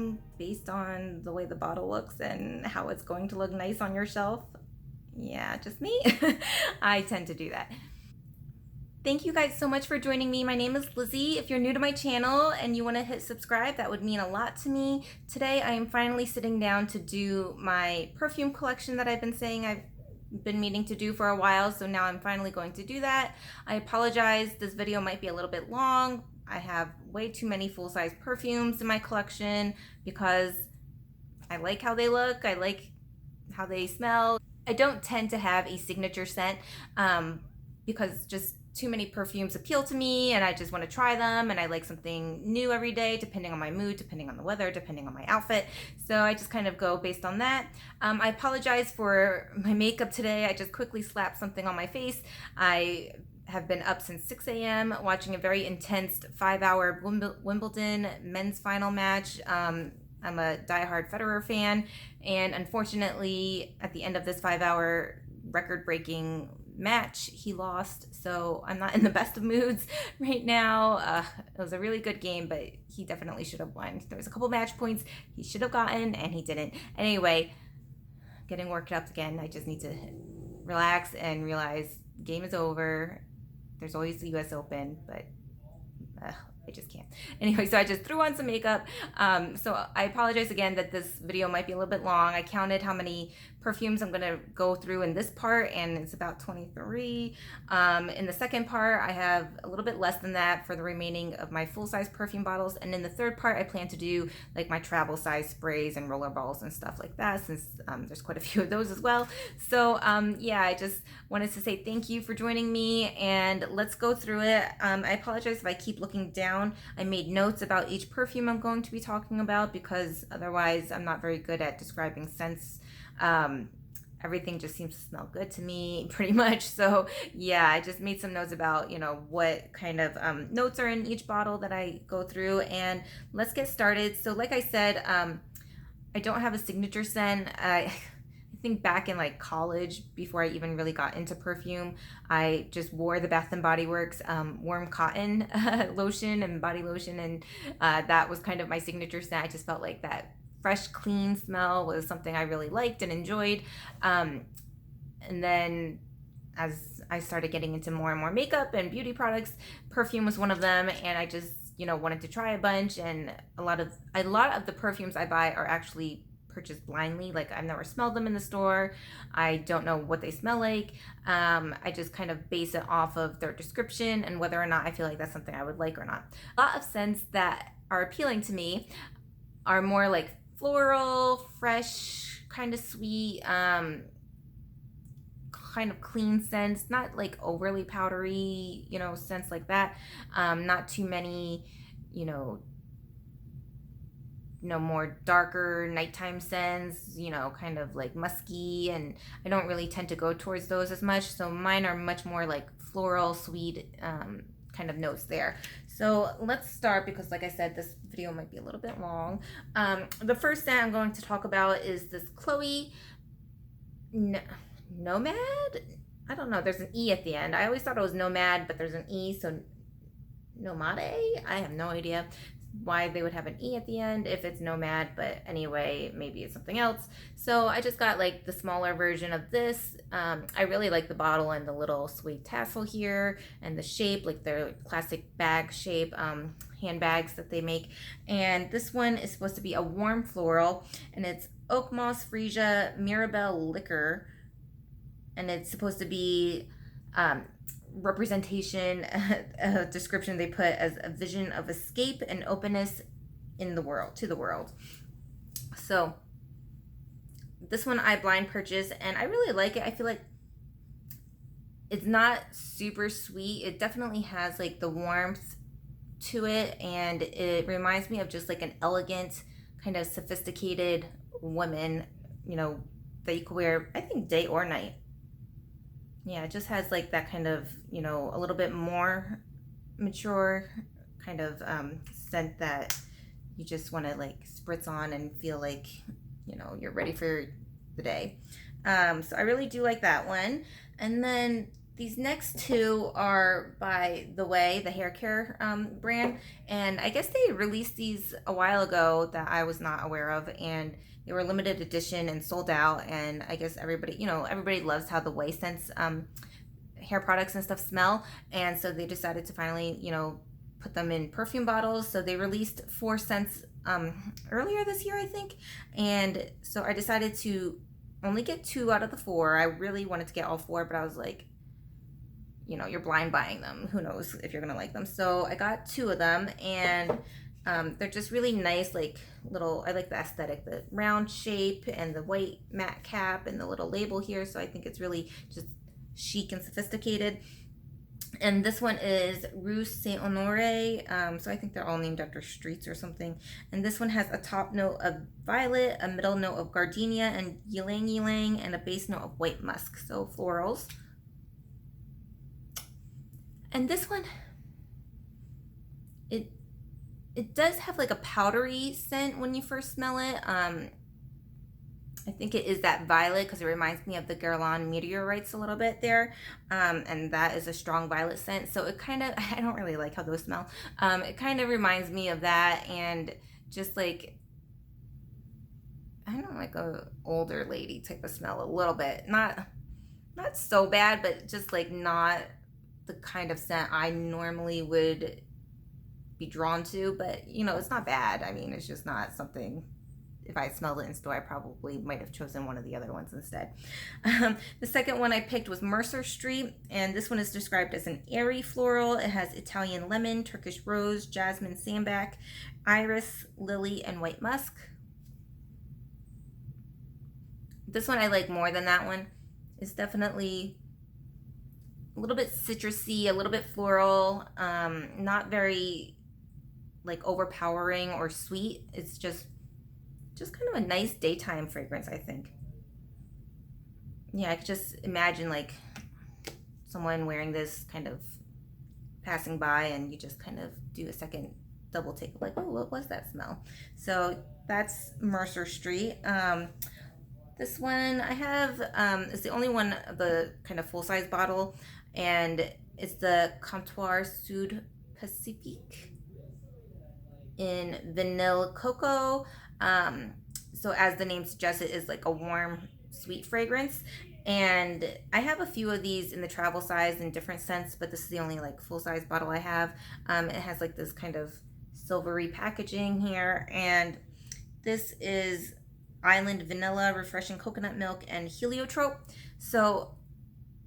perfume based on the way the bottle looks and how it's going to look nice on your shelf. Yeah, just me. I tend to do that. Thank you guys so much for joining me. My name is Lizzie. If you're new to my channel and you want to hit subscribe, that would mean a lot to me. Today I am finally sitting down to do my perfume collection that I've been saying I've been meaning to do for a while, so now I'm finally going to do that. I apologize, this video might be a little bit long. I have way too many full-size perfumes in my collection because I like how they look, I like how they smell. I don't tend to have a signature scent because just too many perfumes appeal to me and I just want to try them, and I like something new every day depending on my mood, depending on the weather, depending on my outfit. So I just kind of go based on that. I apologize for my makeup today. I just quickly slapped something on my face. I have been up since 6 a.m. watching a very intense 5-hour Wimbledon men's final match. I'm a diehard Federer fan, and unfortunately at the end of this 5-hour record-breaking match he lost, so I'm not in the best of moods right now. It was a really good game, but he definitely should have won. There was a couple match points he should have gotten and he didn't. Anyway, getting worked up again. I just need to relax and realize game is over. There's always the US Open, but I just can't. Anyway, so I just threw on some makeup. So I apologize again that this video might be a little bit long. I counted how many perfumes I'm gonna go through in this part, and it's about 23. In the second part, I have a little bit less than that for the remaining of my full-size perfume bottles. And in the third part, I plan to do like my travel size sprays and roller balls and stuff like that, since there's quite a few of those as well. So yeah, I just wanted to say thank you for joining me, and let's go through it. I apologize if I keep looking down. I made notes about each perfume I'm going to be talking about because otherwise I'm not very good at describing scents. Everything just seems to smell good to me pretty much. So yeah, I just made some notes about, you know, what kind of notes are in each bottle that I go through, and let's get started. So like I said, I don't have a signature scent. I think back in like college, before I even really got into perfume, I just wore the Bath and Body Works warm cotton lotion and body lotion, and that was kind of my signature scent. I just felt like that fresh, clean smell was something I really liked and enjoyed. And then as I started getting into more and more makeup and beauty products, perfume was one of them, and I just, you know, wanted to try a bunch. And a lot of the perfumes I buy are actually purchased blindly. Like, I've never smelled them in the store. I don't know what they smell like. I just kind of base it off of their description and whether or not I feel like that's something I would like or not. A lot of scents that are appealing to me are more like floral, fresh, kind of sweet, kind of clean scents, not like overly powdery, you know, scents like that. Not too many, you know, more darker nighttime scents, you know, kind of like musky, and I don't really tend to go towards those as much. So mine are much more like floral, sweet, kind of notes there. So let's start, because like I said, this video might be a little bit long. The first scent I'm going to talk about is this Chloe Nomad. I don't know, there's an E at the end. I always thought it was Nomad, but there's an E, so Nomade? I have no idea why they would have an E at the end if it's Nomad, but anyway, maybe it's something else. So I just got like the smaller version of this. I really like the bottle and the little sweet tassel here and the shape, like their classic bag shape handbags that they make. And this one is supposed to be a warm floral, and it's oak moss, freesia, mirabelle liquor, and it's supposed to be representation, a description they put as a vision of escape and openness in the world, to the world. So this one I blind purchased, and I really like it. I feel like it's not super sweet. It definitely has like the warmth to it, and it reminds me of just like an elegant, kind of sophisticated woman, you know, that you could wear, I think, day or night. Yeah, it just has like that kind of, you know, a little bit more mature kind of scent that you just want to like spritz on and feel like, you know, you're ready for the day. So I really do like that one. And then These next two are by The Way, the hair care brand, and I guess they released these a while ago that I was not aware of, and they were limited edition and sold out. And I guess everybody, everybody loves how The Way scents hair products and stuff smell, and so they decided to finally, put them in perfume bottles. So they released 4 scents earlier this year, I think, and so I decided to only get 2 out of the 4. I really wanted to get all 4, but I was like, you're blind buying them. Who knows if you're gonna like them? So I got 2 of them, and they're just really nice, like little. I like the aesthetic, the round shape, and the white matte cap, and the little label here. So I think it's really just chic and sophisticated. And this one is Rue Saint Honore. So I think they're all named after streets or something. And this one has a top note of violet, a middle note of gardenia and ylang ylang, and a base note of white musk. So florals. And this one, it does have like a powdery scent when you first smell it. I think it is that violet because it reminds me of the Guerlain meteorites a little bit there. And that is a strong violet scent. So it kind of, I don't really like how those smell. It kind of reminds me of that, and just like, I don't know, like a older lady type of smell a little bit. Not so bad, but just like not the kind of scent I normally would be drawn to, but it's not bad. I mean, it's just not something. If I smelled it in store, I probably might have chosen one of the other ones instead. The second one I picked was Mercer Street, and this one is described as an airy floral. It has Italian lemon, Turkish rose, jasmine sambac, iris, lily, and white musk. This one I like more than that one. It's definitely a little bit citrusy, a little bit floral, not very like overpowering or sweet. It's just kind of a nice daytime fragrance, I think. Yeah, I could just imagine like someone wearing this kind of passing by, and you just kind of do a second double take of like, oh, what was that smell? So that's Mercer Street. This one I have is the only one of the kind of full-size bottle, and it's the Comptoir Sud Pacifique in Vanilla Cocoa. So as the name suggests, it is like a warm, sweet fragrance. And I have a few of these in the travel size in different scents, but this is the only like full-size bottle I have. It has like this kind of silvery packaging here, and this is Island Vanilla, Refreshing Coconut Milk, and Heliotrope. So,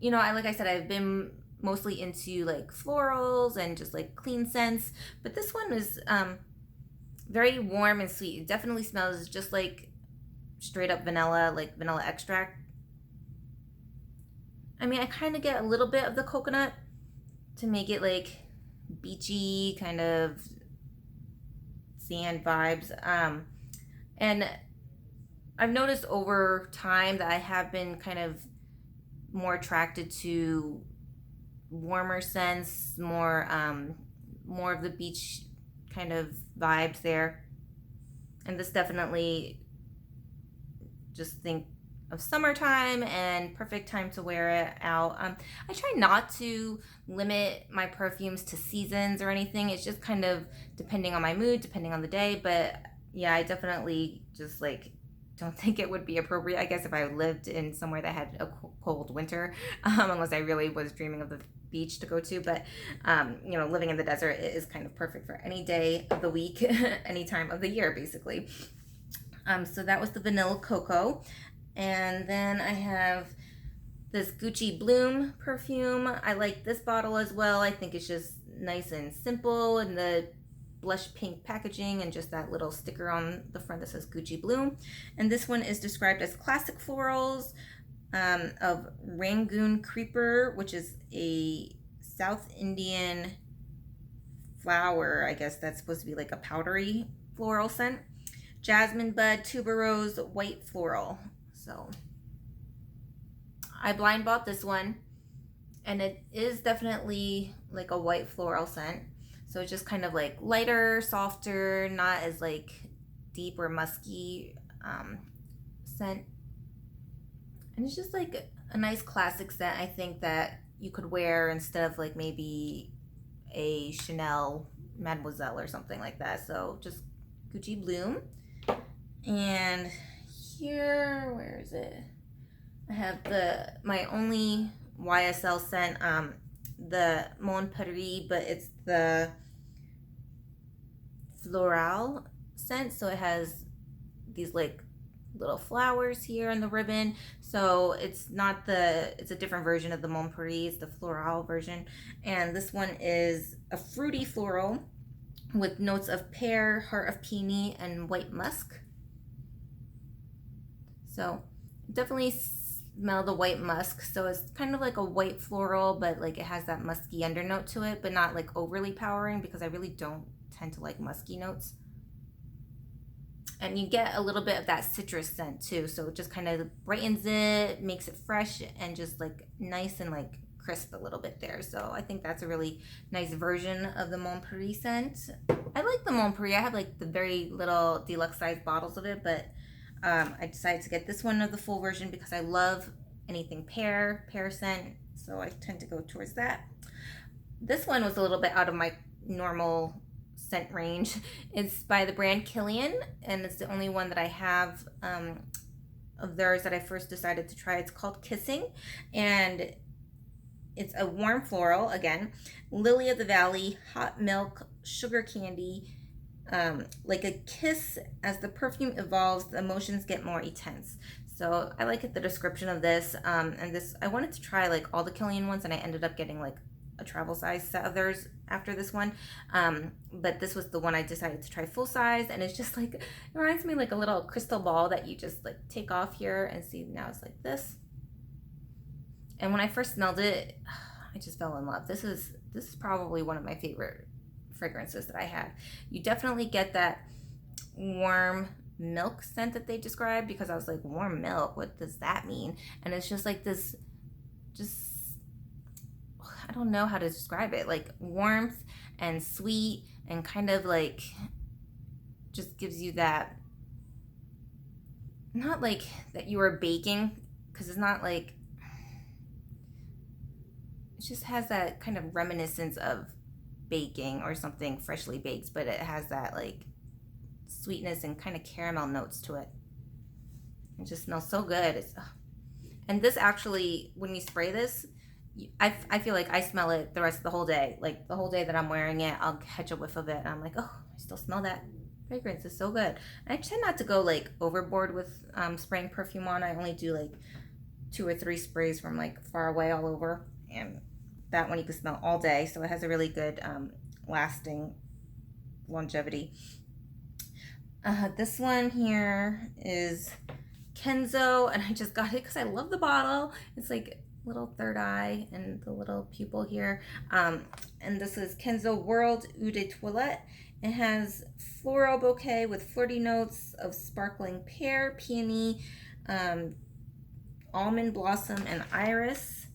like I said, I've been mostly into like florals and just like clean scents, but this one is very warm and sweet. It definitely smells just like straight up vanilla, like vanilla extract. I mean, I kind of get a little bit of the coconut to make it like beachy, kind of sand vibes. And I've noticed over time that I have been kind of more attracted to warmer scents, more of the beach kind of vibes there. And this definitely, just think of summertime and perfect time to wear it out. I try not to limit my perfumes to seasons or anything. It's just kind of depending on my mood, depending on the day. But yeah, I definitely just like don't think it would be appropriate, I guess, if I lived in somewhere that had a cold winter, unless I really was dreaming of the beach to go to. But living in the desert, it is kind of perfect for any day of the week, any time of the year, basically. So that was the Vanilla Cocoa. And then I have this Gucci Bloom perfume. I like this bottle as well. I think it's just nice and simple, and the blush pink packaging, and just that little sticker on the front that says Gucci Bloom. And this one is described as classic florals of Rangoon Creeper, which is a South Indian flower. I guess that's supposed to be like a powdery floral scent. Jasmine bud, tuberose, white floral. So I blind bought this one, and it is definitely like a white floral scent. So it's just kind of like lighter, softer, not as like deep or musky scent. And it's just like a nice classic scent, I think, that you could wear instead of like maybe a Chanel Mademoiselle or something like that. So just Gucci Bloom. And here, where is it? I have my only YSL scent, the Mon Paris, but it's the floral scent. So it has these like little flowers here on the ribbon. So it's not it's a different version of the Mon Paris, the floral version. And this one is a fruity floral with notes of pear, heart of peony, and white musk. So definitely smell the white musk. So it's kind of like a white floral, but like it has that musky undernote to it, but not like overly powering, because I really don't tend to like musky notes. And you get a little bit of that citrus scent too, so it just kind of brightens it, makes it fresh and just like nice and like crisp a little bit there. So I think that's a really nice version of the Mon Paris scent. I like the Mon Paris. I have like the very little deluxe size bottles of it, but I decided to get this one of the full version because I love anything pear scent, so I tend to go towards that. This one was a little bit out of my normal scent range. It's by the brand Kilian, and it's the only one that I have of theirs that I first decided to try. It's called Kissing, and it's a warm floral, again, lily of the valley, hot milk, sugar candy, like a kiss. As the perfume evolves, the emotions get more intense. So I like the description of this, and this, I wanted to try like all the Kilian ones, and I ended up getting like a travel size set of theirs after this one, but this was the one I decided to try full size, and it's just like, it reminds me like a little crystal ball that you just like take off here and see. Now it's like this, and when I first smelled it, I just fell in love. This is probably one of my favorite fragrances that I have. You definitely get that warm milk scent that they described, because I was like, warm milk, what does that mean? And it's just like this, just, I don't know how to describe it, like warmth and sweet, and kind of like just gives you that, not like that you are baking, because it's not like, it just has that kind of reminiscence of baking or something freshly baked, but it has that like sweetness and kind of caramel notes to it. It just smells so good. And this actually, when you spray this, I feel like I smell it the rest of the whole day. Like the whole day that I'm wearing it, I'll catch a whiff of it and I'm like, oh, I still smell that fragrance. It's so good. And I tend not to go like overboard with spraying perfume on. I only do like 2 or 3 sprays from like far away all over, and that one you can smell all day. So it has a really good lasting longevity. This one here is Kenzo, and I just got it because I love the bottle. It's like little third eye and the little pupil here. And this is Kenzo World Eau de Toilette. It has floral bouquet with flirty notes of sparkling pear, peony, almond blossom, and iris.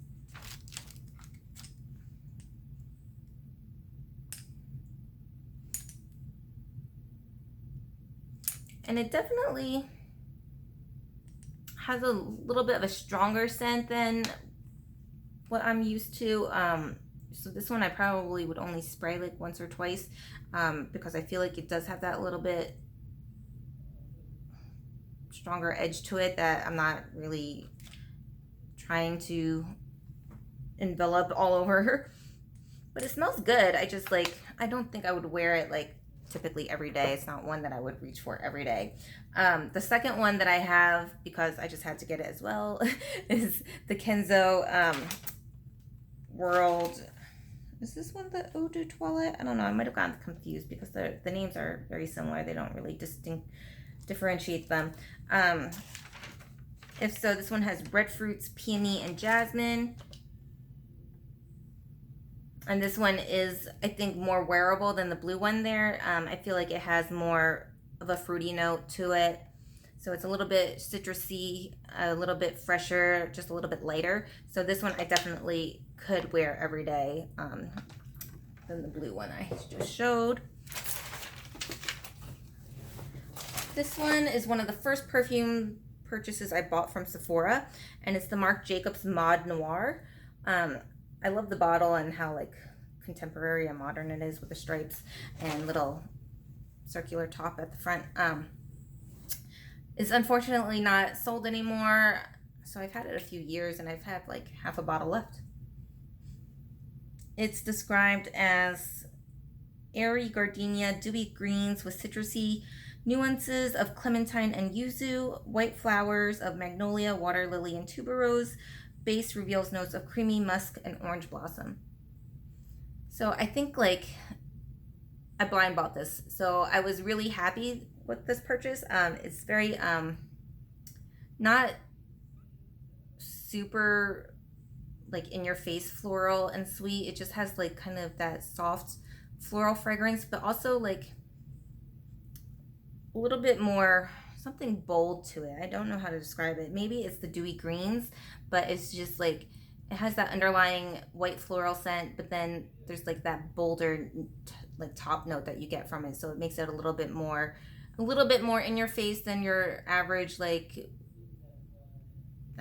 And it definitely has a little bit of a stronger scent than what I'm used to. So this one I probably would only spray like once or twice, because I feel like it does have that little bit stronger edge to it that I'm not really trying to envelop all over. But it smells good. I just like, I don't think I would wear it like typically every day. It's not one that I would reach for every day. The second one that I have, because I just had to get it as well, is the Kenzo World. Is this one the Eau de Toilette? I don't know. I might have gotten confused because the names are very similar. They don't really differentiate them. If so, this one has red fruits, peony, and jasmine. And this one is, I think, more wearable than the blue one there. I feel like it has more of a fruity note to it. So it's a little bit citrusy, a little bit fresher, just a little bit lighter. So this one I definitely could wear every day than the blue one I just showed. This one is one of the first perfume purchases I bought from Sephora, and it's the Marc Jacobs Mod Noir. I love the bottle and how like contemporary and modern it is with the stripes and little circular top at the front. It's unfortunately not sold anymore. So I've had it a few years and I've had like half a bottle left. It's described as airy gardenia, dewy greens with citrusy nuances of clementine and yuzu, white flowers of magnolia, water lily, and tuberose. Base reveals notes of creamy musk and orange blossom. So I think like I blind bought this, so I was really happy with this purchase. It's very not super like in your face floral and sweet. It just has like kind of that soft floral fragrance, but also like a little bit more something bold to it. I don't know how to describe it. Maybe it's the dewy greens, but it's just like it has that underlying white floral scent, but then there's like that bolder like top note that you get from it, so it makes it a little bit more in your face than your average like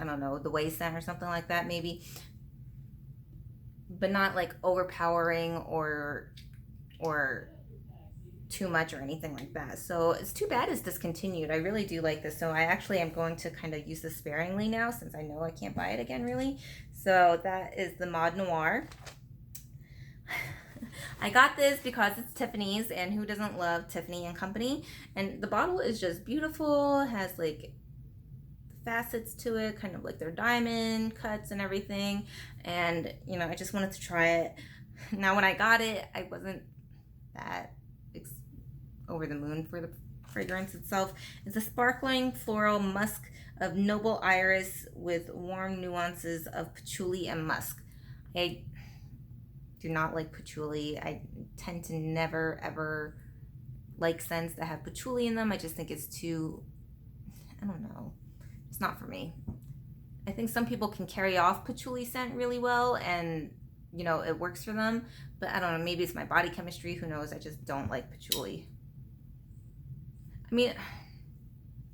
I don't know, the way scent or something like that maybe, but not like overpowering or too much or anything like that. So it's too bad it's discontinued. I really do like this, so I actually am going to kind of use this sparingly now since I know I can't buy it again really. So that is the Mod Noir. I got this because it's Tiffany's, and who doesn't love Tiffany and Company? And the bottle is just beautiful. It has like facets to it, kind of like their diamond cuts and everything. And you know, I just wanted to try it. Now when I got it, I wasn't that over the moon for the fragrance itself. It's a sparkling floral musk of noble iris with warm nuances of patchouli and musk. I do not like patchouli. I tend to never ever like scents that have patchouli in them. I just think it's too, I don't know, it's not for me. I think some people can carry off patchouli scent really well and you know it works for them, but I don't know, maybe it's my body chemistry, who knows. I just don't like patchouli. I mean,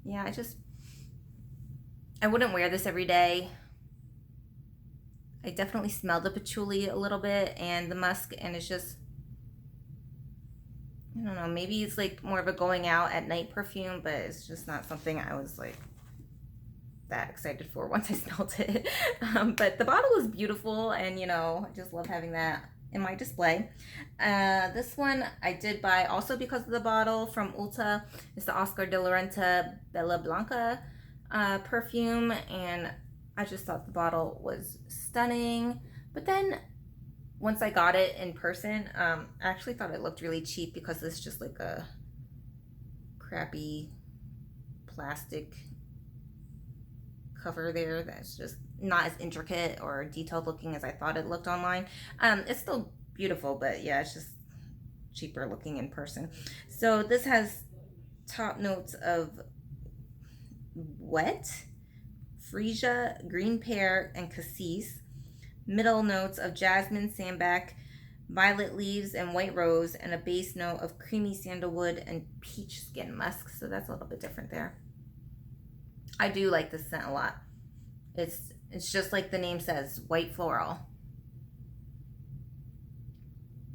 yeah, I wouldn't wear this every day. I definitely smell the patchouli a little bit and the musk, and it's just, I don't know, maybe it's like more of a going out at night perfume, but it's just not something I was like that excited for once I smelled it. But the bottle is beautiful, and you know, I just love having that in my display. This one I did buy also because of the bottle from Ulta. It's the Oscar de la Renta Bella Blanca perfume, and I just thought the bottle was stunning. But then once I got it in person, I actually thought it looked really cheap because it's just like a crappy plastic cover there that's just not as intricate or detailed looking as I thought it looked online. It's still beautiful, but yeah, it's just cheaper looking in person. So this has top notes of wet, freesia, green pear, and cassis. Middle notes of jasmine, sambac, violet leaves, and white rose, and a base note of creamy sandalwood and peach skin musk. So that's a little bit different there. I do like this scent a lot. It's just like the name says, white floral.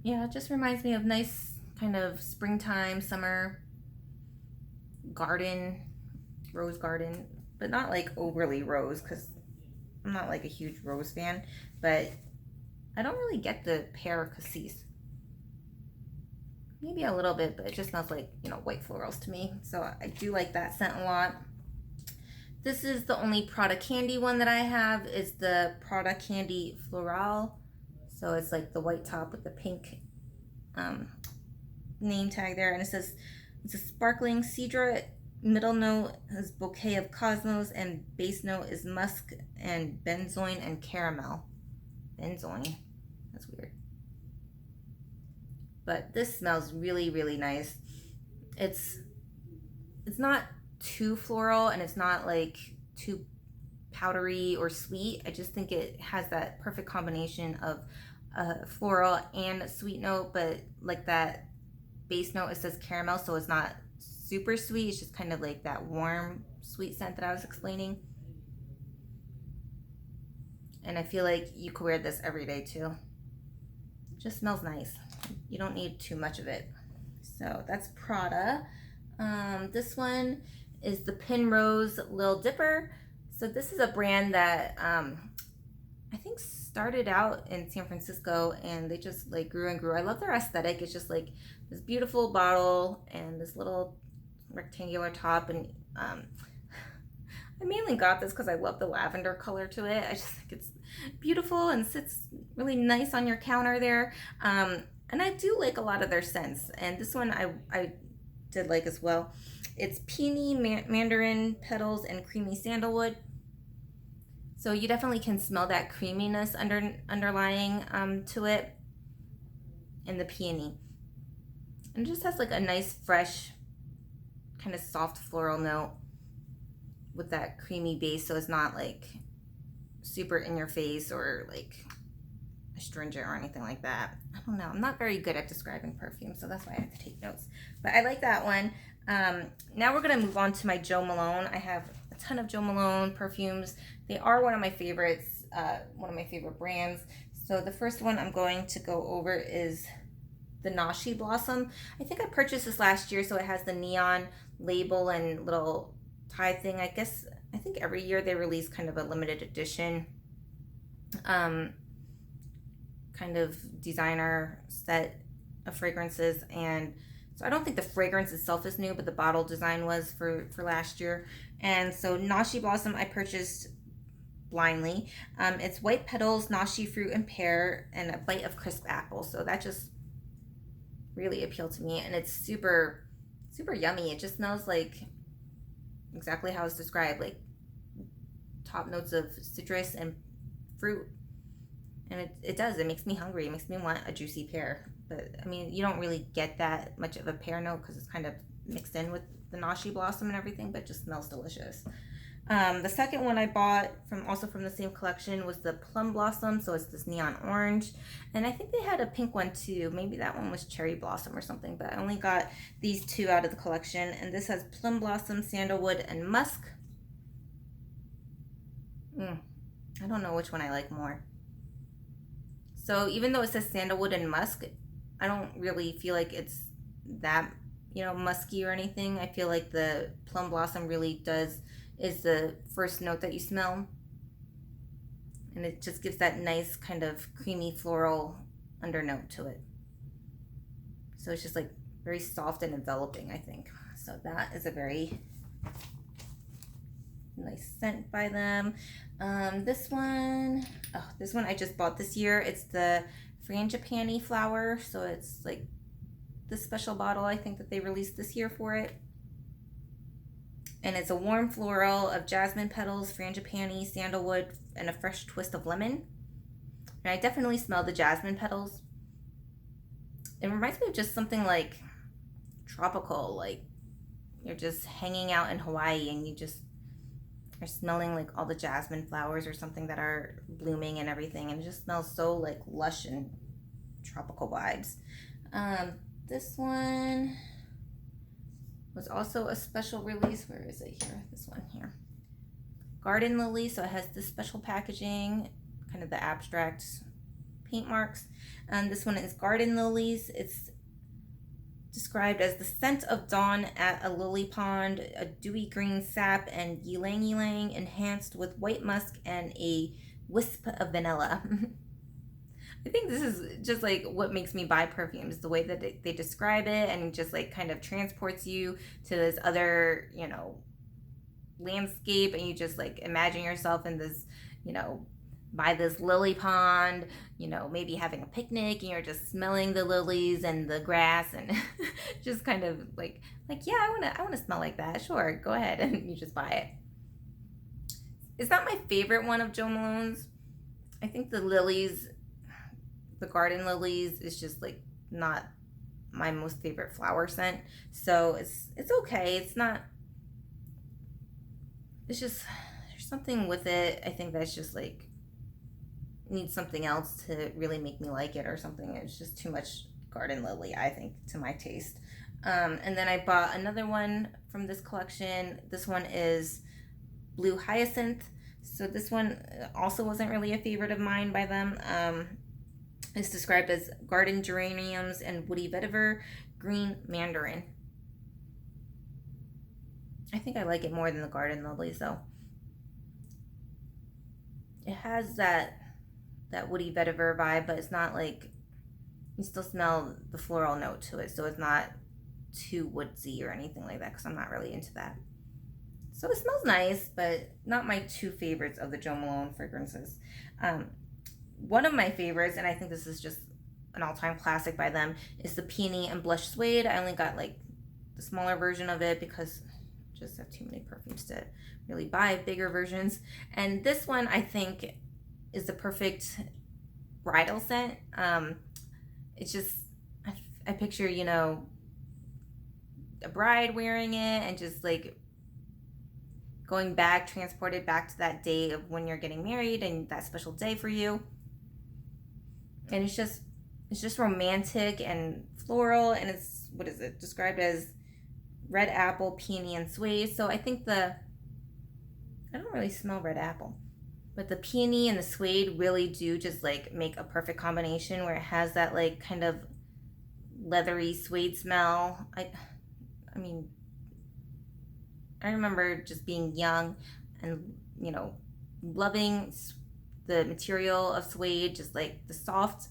Yeah, it just reminds me of nice kind of springtime, summer garden, rose garden, but not like overly rose because I'm not like a huge rose fan, but I don't really get the pear cassis. Maybe a little bit, but it just smells like, you know, white florals to me. So I do like that scent a lot. This is the only Prada Candy one that I have, is the Prada Candy Floral. So it's like the white top with the pink name tag there, and it says it's a sparkling cedra. Middle note is bouquet of cosmos, and base note is musk and benzoin and caramel. Benzoin, that's weird. But this smells really, really nice. It's not too floral, and it's not like too powdery or sweet. I just think it has that perfect combination of floral and sweet note, but like that base note, it says caramel, so it's not super sweet. It's just kind of like that warm sweet scent that I was explaining. And I feel like you could wear this every day too. It just smells nice. You don't need too much of it. So that's Prada. This one is the Penrose Lil Dipper. So this is a brand that I think started out in San Francisco, and they just like grew and grew. I love their aesthetic. It's just like this beautiful bottle and this little rectangular top, and I mainly got this because I love the lavender color to it. I just think it's beautiful and sits really nice on your counter there. And I do like a lot of their scents, and this one I did like as well. It's peony, mandarin petals, and creamy sandalwood. So you definitely can smell that creaminess underlying to it, and the peony. And it just has like a nice, fresh, kind of soft floral note with that creamy base, so it's not like super in your face or like astringent or anything like that. I don't know. I'm not very good at describing perfume, so that's why I have to take notes. But I like that one. Now we're going to move on to my Jo Malone. I have a ton of Jo Malone perfumes. They are one of my favorites, one of my favorite brands. So the first one I'm going to go over is the Nashi Blossom. I think I purchased this last year, so it has the neon label and little tie thing. I think every year they release kind of a limited edition kind of designer set of fragrances, and so I don't think the fragrance itself is new, but the bottle design was for last year. And so Nashi Blossom I purchased blindly. It's white petals, nashi fruit and pear, and a bite of crisp apple. So that just really appealed to me, and it's super yummy. It just smells like exactly how it's described, like top notes of citrus and fruit. And it makes me hungry. It makes me want a juicy pear. But I mean, you don't really get that much of a pear note because it's kind of mixed in with the Nashi Blossom and everything, but it just smells delicious. The second one I bought also from the same collection was the Plum Blossom. So it's this neon orange, and I think they had a pink one too. Maybe that one was Cherry Blossom or something, but I only got these two out of the collection. And this has Plum Blossom, Sandalwood, and Musk. I don't know which one I like more. So even though it says Sandalwood and Musk, I don't really feel like it's that, musky or anything. I feel like the Plum Blossom really is the first note that you smell. And it just gives that nice kind of creamy floral undernote to it. So it's just like very soft and enveloping, I think. So that is a very nice scent by them. This one I just bought this year. It's the Frangipani flower. So it's like this special bottle I think that they released this year for it. And it's a warm floral of jasmine petals, frangipani, sandalwood, and a fresh twist of lemon. And I definitely smell the jasmine petals. It reminds me of just something like tropical, like you're just hanging out in Hawaii and you just are smelling like all the jasmine flowers or something that are blooming and everything, and it just smells so like lush and tropical vibes. This one was also a special release. Where is it here? This one here. Garden Lily. So it has this special packaging, kind of the abstract paint marks. This one is Garden Lilies. It's described as the scent of dawn at a lily pond, a dewy green sap, and ylang ylang enhanced with white musk and a wisp of vanilla. I think this is just like what makes me buy perfumes, the way that they describe it, and just like kind of transports you to this other, landscape, and you just like imagine yourself in this, by this lily pond, maybe having a picnic, and you're just smelling the lilies and the grass, and just kind of like yeah, I want to smell like that. Sure, go ahead, and you just buy it. It's not my favorite one of Jo Malone's. I think the Garden Lilies is just like not my most favorite flower scent. So it's okay. It's not. It's just there's something with it. I think that's just like needs something else to really make me like it or something. It's just too much Garden Lily, I think, to my taste. And then I bought another one from this collection. This one is Blue Hyacinth. So this one also wasn't really a favorite of mine by them. It's described as garden geraniums and woody vetiver, green mandarin. I think I like it more than the garden lilies though. It has that woody vetiver vibe, but it's not like, you still smell the floral note to it, so it's not too woodsy or anything like that, because I'm not really into that. So it smells nice, but not my two favorites of the Jo Malone fragrances. One of my favorites, and I think this is just an all-time classic by them, is the Peony and Blush Suede. I only got like the smaller version of it because I just have too many perfumes to really buy bigger versions. And this one I think is the perfect bridal scent. It's just, I picture, you know, a bride wearing it and just like going back, transported back to that day of when you're getting married and that special day for you. And it's just romantic and floral, and it's, what is it, described as red apple, peony, and suede. So I think I don't really smell red apple, but the peony and the suede really do just like make a perfect combination, where it has that like kind of leathery suede smell. I mean, I remember just being young and, you know, loving the material of suede, just like the soft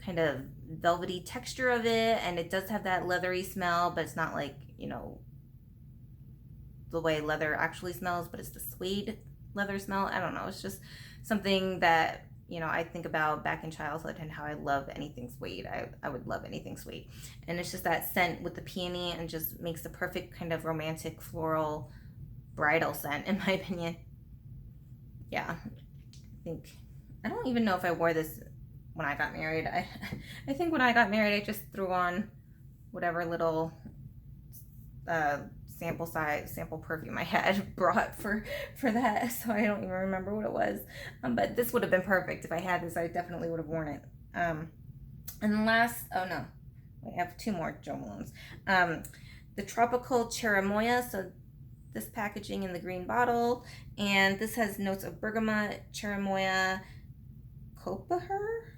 kind of velvety texture of it, and it does have that leathery smell, but it's not like, you know, the way leather actually smells, but it's the suede leather smell. I don't know, it's just something that, you know, I think about back in childhood and how I love anything suede. I would love anything suede, and it's just that scent with the peony, and just makes the perfect kind of romantic floral bridal scent, in my opinion. Yeah, I don't even know if I wore this when I got married. I think when I got married, I just threw on whatever little sample perfume I had brought for that, so I don't even remember what it was. But this would have been perfect. If I had this, I definitely would have worn it. And last, oh no, I have two more Jo Malones. The Tropical Cherimoya. So this packaging in the green bottle, and this has notes of bergamot, cherimoya, copaher,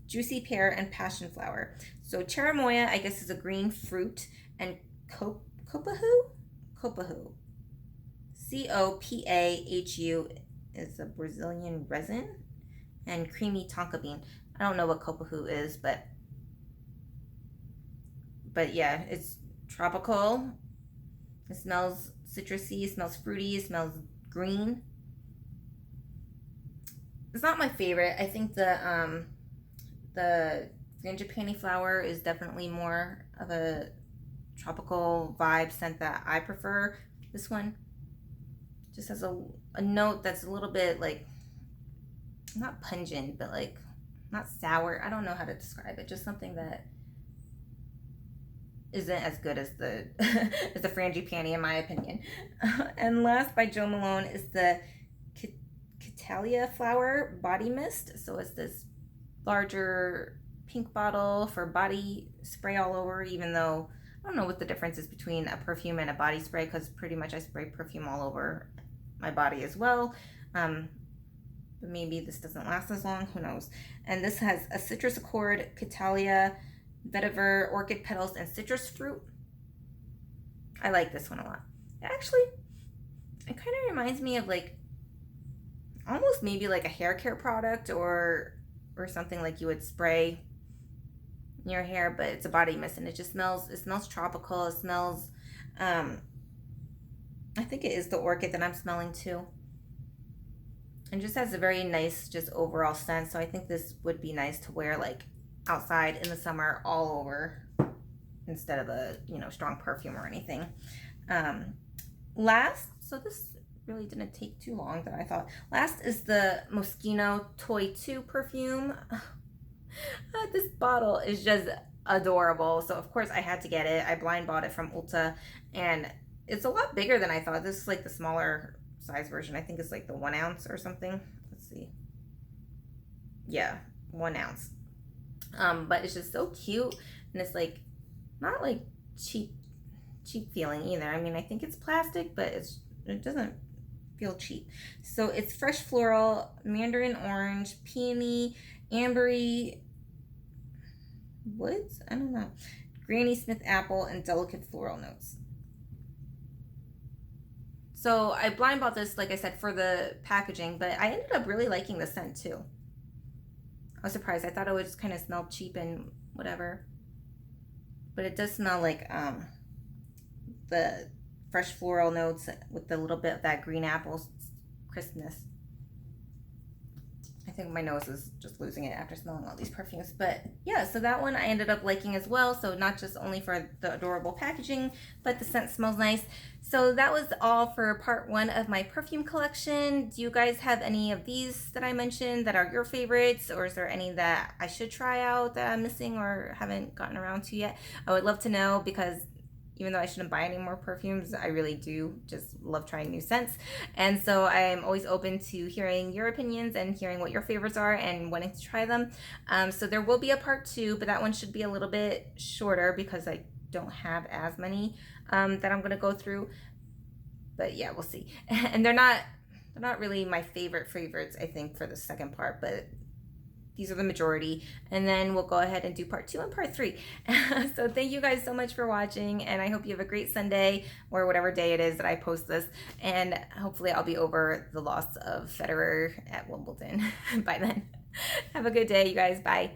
juicy pear, and passion flower. So cherimoya, I guess, is a green fruit, and copahu, copahu, is a Brazilian resin, and creamy tonka bean. I don't know what copahu is, but yeah, it's tropical. It smells citrusy, it smells fruity, it smells green. It's not my favorite. I think the frangipani flower is definitely more of a tropical vibe scent that I prefer. This one just has a note that's a little bit like, not pungent, but like not sour. I don't know how to describe it. Just something that isn't as good as the as the frangipani, in my opinion. And last by Jo Malone is the Kilian flower body mist. So it's this larger pink bottle for body spray all over, even though I don't know what the difference is between a perfume and a body spray, because pretty much I spray perfume all over my body as well. But maybe this doesn't last as long, who knows. And this has a citrus accord, Kilian, vetiver, orchid petals, and citrus fruit. I like this one a lot. Actually, it kind of reminds me of like almost maybe like a hair care product, or something like you would spray in your hair, but it's a body mist, and it smells tropical. It smells I think it is the orchid that I'm smelling too, and just has a very nice just overall scent. So I think this would be nice to wear like outside in the summer all over, instead of a, you know, strong perfume or anything. Last, so this really didn't take too long that I thought. Last is the Moschino Toy 2 perfume. This bottle is just adorable, so of course I had to get it. I blind bought it from Ulta, and it's a lot bigger than I thought. This is like the smaller size version. I think it's like the 1 ounce or something. Let's see. Yeah, 1 ounce. But it's just so cute, and it's like not like cheap feeling either. I mean, I think it's plastic, but it's it doesn't feel cheap. So it's fresh floral, mandarin orange, peony, ambery, woods? I don't know. Granny Smith apple and delicate floral notes. So I blind bought this, like I said, for the packaging, but I ended up really liking the scent too. I was surprised. I thought it would just kind of smell cheap and whatever. But it does smell like the fresh floral notes with a little bit of that green apple crispness. I think my nose is just losing it after smelling all these perfumes. But yeah, so that one I ended up liking as well. So not just only for the adorable packaging, but the scent smells nice. So that was all for part 1 of my perfume collection. Do you guys have any of these that I mentioned that are your favorites? Or is there any that I should try out that I'm missing or haven't gotten around to yet? I would love to know, because even though I shouldn't buy any more perfumes, I really do just love trying new scents. And so I am always open to hearing your opinions and hearing what your favorites are and wanting to try them. So there will be a part 2, but that one should be a little bit shorter because I don't have as many that I'm gonna go through. But yeah, we'll see. And they're not really my favorites, I think, for the second part, but these are the majority. And then we'll go ahead and do part 2 and part 3. So thank you guys so much for watching, and I hope you have a great Sunday or whatever day it is that I post this. And hopefully I'll be over the loss of Federer at Wimbledon by then. Have a good day, you guys. Bye.